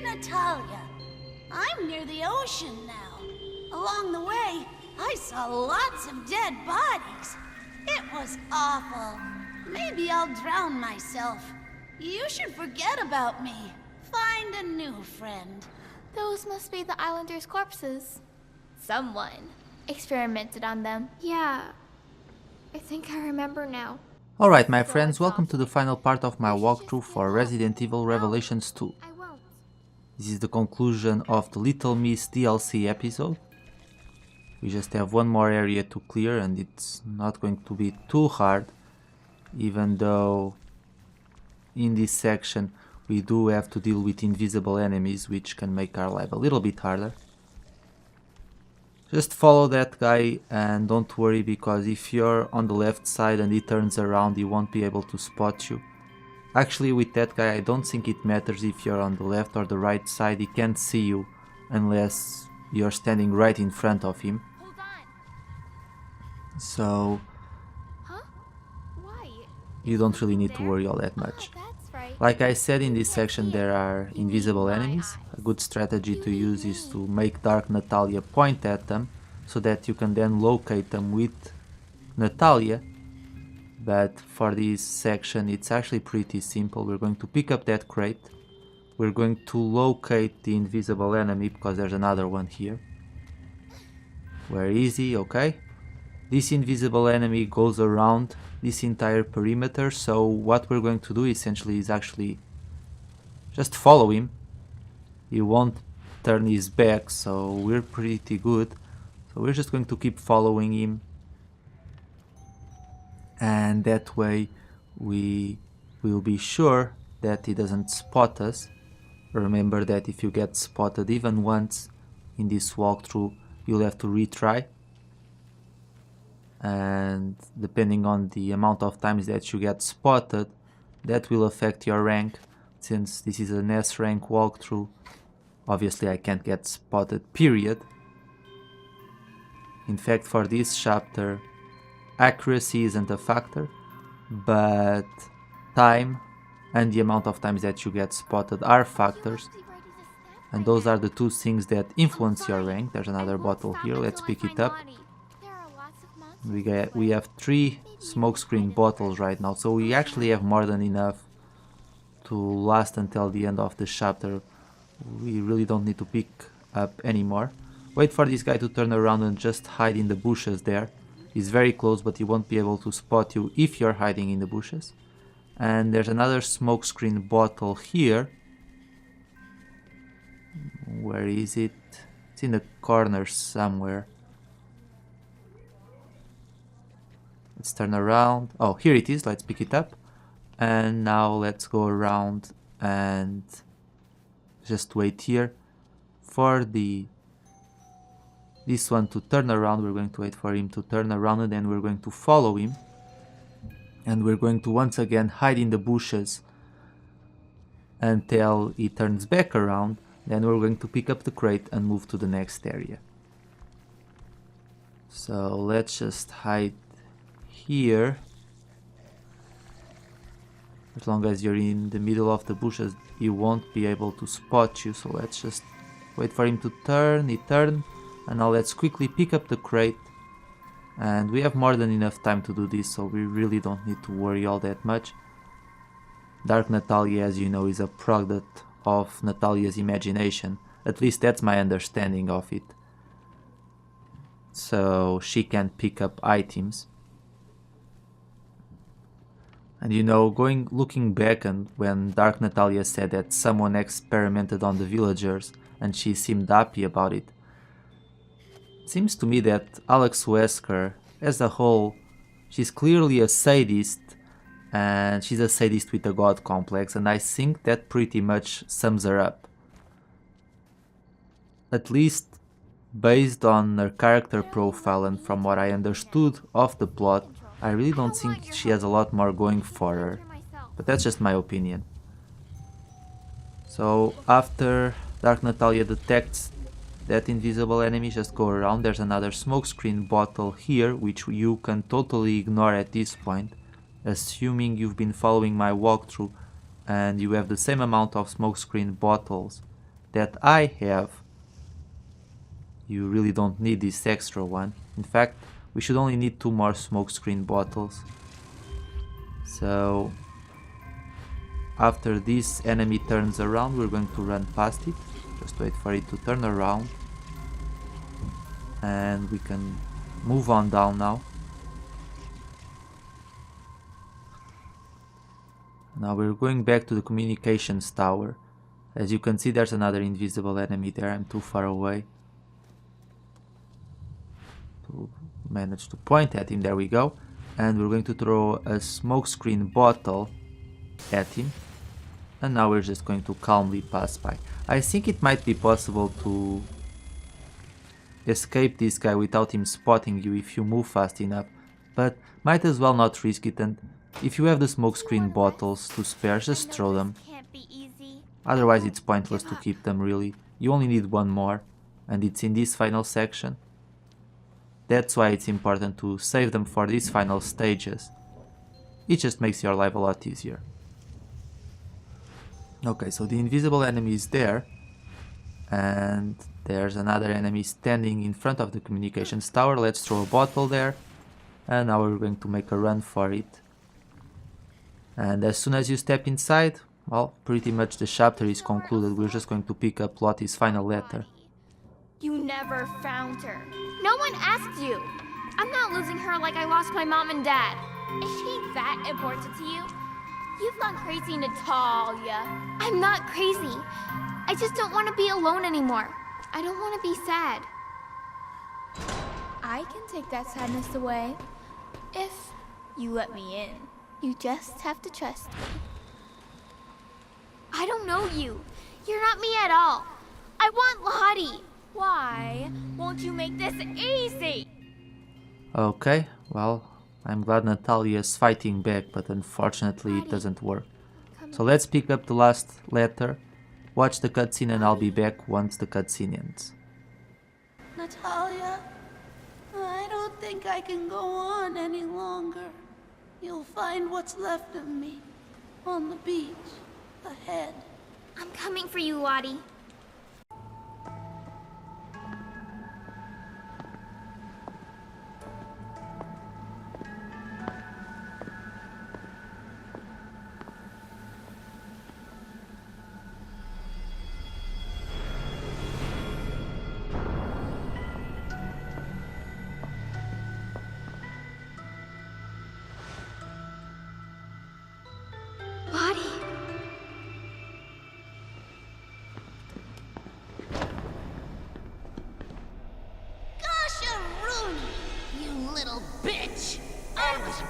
Natalia. I'm near the ocean now. Along the way, I saw lots of dead bodies. It was awful. Maybe I'll drown myself. You should forget about me. Find a new friend. Those must be the islanders' corpses. Someone experimented on them. Yeah, I think I remember now. Alright my friends, welcome to the final part of my walkthrough for Resident Evil Revelations 2. I won't. This is the conclusion of the Little Miss DLC episode. We just have one more area to clear and it's not going to be too hard, even though in this section we do have to deal with invisible enemies, which can make our life a little bit harder. Just follow that guy and don't worry, because if you're on the left side and he turns around, he won't be able to spot you. Actually, with that guy, I don't think it matters if you're on the left or the right side. He can't see you unless you're standing right in front of him. Hold on. So Huh? Why? you don't really need to worry all that much. Oh, that's right. Like I said, in this section there are invisible enemies. A good strategy to use is to make Dark Natalia point at them, so that you can then locate them with Natalia. But for this section it's actually pretty simple. We're going to pick up that crate. We're going to locate the invisible enemy, because there's another one here. Where is he? Okay. This invisible enemy goes around this entire perimeter, so what we're going to do essentially is actually just follow him. He won't turn his back, so we're pretty good. So we're just going to keep following him, and that way we will be sure that he doesn't spot us. Remember that if you get spotted even once in this walkthrough, you'll have to retry. And depending on the amount of times that you get spotted, that will affect your rank. Since this is an S rank walkthrough, obviously I can't get spotted, period. In fact, for this chapter, accuracy isn't a factor, but time and the amount of times that you get spotted are factors. And those are the two things that influence your rank. There's another bottle here, let's pick it up. We have 3 smokescreen bottles right now, so we actually have more than enough to last until the end of the chapter. We really don't need to pick up anymore. Wait for this guy to turn around and just hide in the bushes there. He's very close, but he won't be able to spot you if you're hiding in the bushes. And there's another smokescreen bottle here. Where is it? It's in the corner somewhere. Let's turn around. Oh, here it is. Let's pick it up. And now let's go around and just wait here for this one to turn around. We're going to wait for him to turn around, and then we're going to follow him. And we're going to once again hide in the bushes until he turns back around. Then we're going to pick up the crate and move to the next area. So let's just hide here. As long as you're in the middle of the bushes, he won't be able to spot you. So let's just wait for him to turn. He turned, and now let's quickly pick up the crate. And we have more than enough time to do this, so we really don't need to worry all that much. Dark Natalia, as you know, is a product of Natalia's imagination. At least that's my understanding of it. So she can pick up items. And you know, looking back, and when Dark Natalia said that someone experimented on the villagers and she seemed happy about it, it seems to me that Alex Wesker, as a whole, she's clearly a sadist, and she's a sadist with a god complex, and I think that pretty much sums her up. At least based on her character profile and from what I understood of the plot, I really don't think she has a lot more going for her, but that's just my opinion. So after Dark Natalia detects that invisible enemy, just go around. There's another smokescreen bottle here, which you can totally ignore at this point, assuming you've been following my walkthrough and you have the same amount of smokescreen bottles that I have, you really don't need this extra one. In fact, we should only need 2 more smokescreen bottles. So after this enemy turns around, we're going to run past it. Just wait for it to turn around. And we can move on down now. Now we're going back to the communications tower. As you can see, there's another invisible enemy there. I'm too far away to manage to point at him. There we go. And we're going to throw a smokescreen bottle at him. And now we're just going to calmly pass by. I think it might be possible to escape this guy without him spotting you if you move fast enough, but might as well not risk it, and if you have the smokescreen bottles to spare, just throw them. Otherwise it's pointless to keep them really. You only need 1 more, and it's in this final section. That's why it's important to save them for these final stages. It just makes your life a lot easier. Okay, so the invisible enemy is there, and there's another enemy standing in front of the communications tower. Let's throw a bottle there, and now we're going to make a run for it. And as soon as you step inside, well, pretty much the chapter is concluded. We're just going to pick up Lottie's final letter. You never found her. No one asked you. I'm not losing her like I lost my mom and dad. Is she that important to you? You've gone crazy, Natalia. I'm not crazy. I just don't want to be alone anymore. I don't want to be sad. I can take that sadness away if you let me in. You just have to trust me. I don't know you. You're not me at all. I want Lottie. Why won't you make this easy? Okay, well, I'm glad Natalia is fighting back, but unfortunately it doesn't work. So let's pick up the last letter, watch the cutscene, and I'll be back once the cutscene ends. Natalia, I don't think I can go on any longer. You'll find what's left of me on the beach ahead. I'm coming for you, Lottie.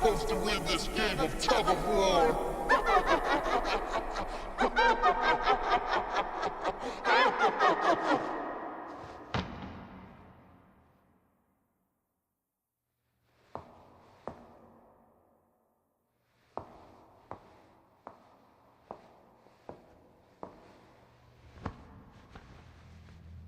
Supposed to win this game of tug of war.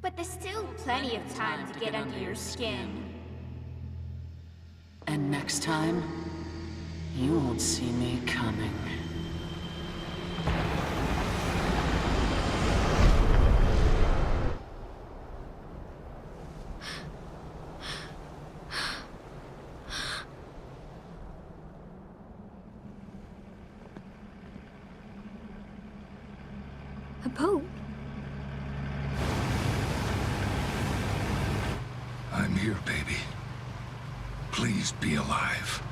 But there's still plenty of time to get under your skin. And next time, you won't see me coming. A boat? I'm here, baby. Please be alive.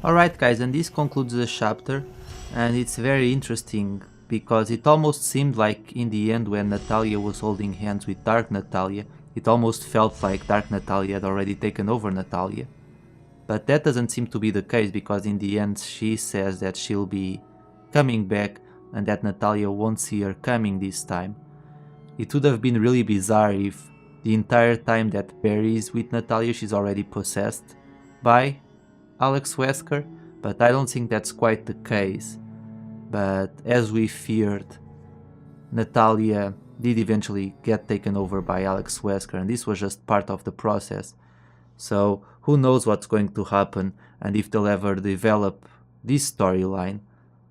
Alright guys, and this concludes the chapter, and it's very interesting because it almost seemed like in the end when Natalia was holding hands with Dark Natalia, it almost felt like Dark Natalia had already taken over Natalia. But that doesn't seem to be the case, because in the end she says that she'll be coming back and that Natalia won't see her coming this time. It would have been really bizarre if the entire time that Barry is with Natalia she's already possessed by Alex Wesker, but I don't think that's quite the case. But as we feared, Natalia did eventually get taken over by Alex Wesker, and this was just part of the process. So who knows what's going to happen and if they'll ever develop this storyline.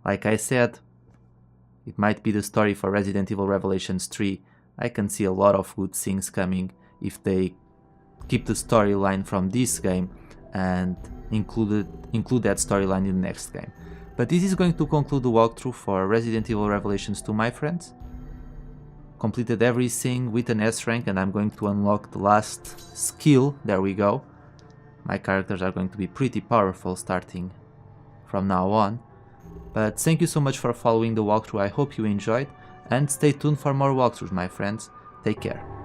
Like I said, it might be the story for Resident Evil Revelations 3. I can see a lot of good things coming if they keep the storyline from this game and include that storyline in the next game. But this is going to conclude the walkthrough for Resident Evil Revelations 2, my friends. Completed everything with an S rank, and I'm going to unlock the last skill. There we go. My characters are going to be pretty powerful starting from now on. But thank you so much for following the walkthrough. I hope you enjoyed, and stay tuned for more walkthroughs, my friends. Take care.